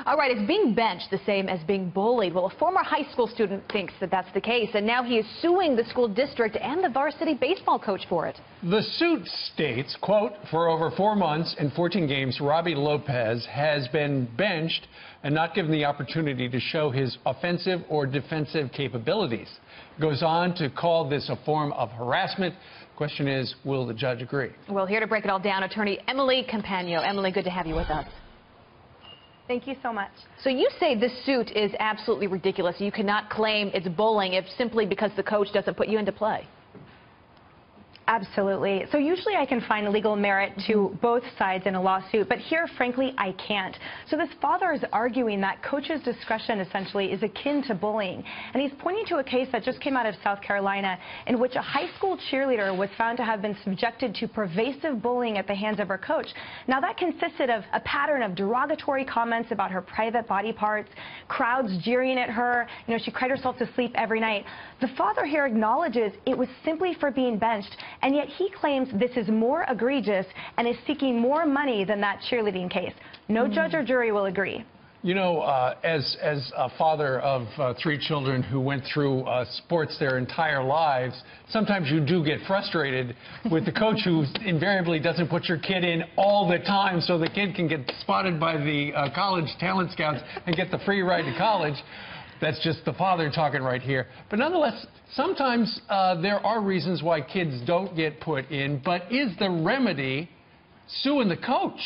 All right, is being benched the same as being bullied? Well, a former high school student thinks that that's the case, and now he is suing the school district and the varsity baseball coach for it. The suit states, quote, for over 4 months and 14 games, Robbie Lopez has been benched and not given the opportunity to show his offensive or defensive capabilities. Goes on to call this a form of harassment. Question is, will the judge agree? Well, here to break it all down, attorney Emily Campagno. Emily, good to have you with us. Thank you so much. So you say this suit is absolutely ridiculous. You cannot claim it's bullying if simply because the coach doesn't put you into play. Absolutely. So usually I can find legal merit to both sides in a lawsuit, but here, frankly, I can't. So this father is arguing that coach's discretion essentially is akin to bullying. And he's pointing to a case that just came out of South Carolina in which a high school cheerleader was found to have been subjected to pervasive bullying at the hands of her coach. Now, that consisted of a pattern of derogatory comments about her private body parts, crowds jeering at her. You know, she cried herself to sleep every night. The father here acknowledges it was simply for being benched, and yet he claims this is more egregious and is seeking more money than that cheerleading case. No judge or jury will agree. You know, as a father of 3 children who went through sports their entire lives, sometimes you do get frustrated with the coach who invariably doesn't put your kid in all the time so the kid can get spotted by the college talent scouts and get the free ride to college. That's just the father talking right here. But nonetheless, sometimes there are reasons why kids don't get put in. But is the remedy suing the coach?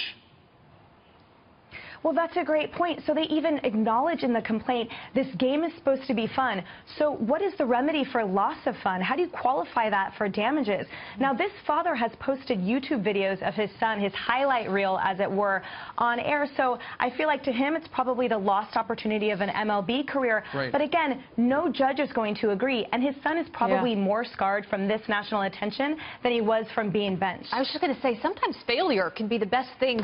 Well, that's a great point. So they even acknowledge in the complaint this game is supposed to be fun. So what is the remedy for loss of fun? How do you qualify that for damages? Now, this father has posted YouTube videos of his son, his highlight reel, as it were, on air. So I feel like to him it's probably the lost opportunity of an MLB career. Right. But again, no judge is going to agree. And his son is probably more scarred from this national attention than he was from being benched. I was just going to say, sometimes failure can be the best thing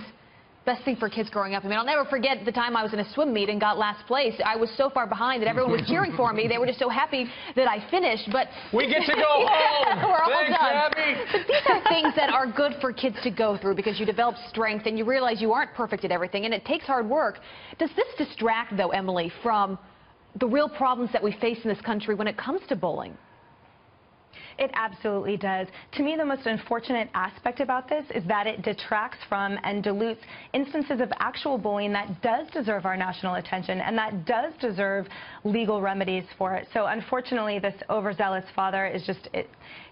for kids growing up. I mean, I'll never forget the time I was in a swim meet and got last place. I was so far behind that everyone was cheering for me. They were just so happy that I finished. But we get to go home. We're all Thanks, done. Abby. But these are things that are good for kids to go through because you develop strength and you realize you aren't perfect at everything, and it takes hard work. Does this distract, though, Emily, from the real problems that we face in this country when it comes to bullying? It absolutely does. To me, the most unfortunate aspect about this is that it detracts from and dilutes instances of actual bullying that does deserve our national attention and that does deserve legal remedies for it. So unfortunately, this overzealous father is just,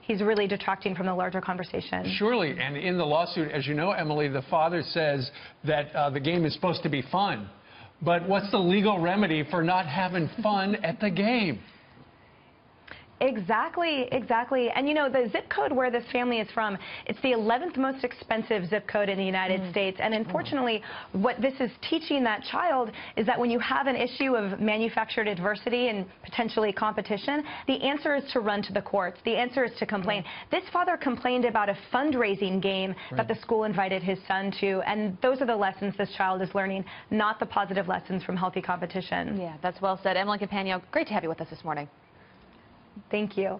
he's really detracting from the larger conversation. Surely, and in the lawsuit, as you know, Emily, the father says that the game is supposed to be fun. But what's the legal remedy for not having fun at the game? Exactly, exactly. And you know, the zip code where this family is from, it's the 11th most expensive zip code in the United States. And unfortunately, what this is teaching that child is that when you have an issue of manufactured adversity and potentially competition, the answer is to run to the courts. The answer is to complain. This father complained about a fundraising game that the school invited his son to. And those are the lessons this child is learning, not the positive lessons from healthy competition. Yeah, that's well said. Emily Campagno, great to have you with us this morning. Thank you.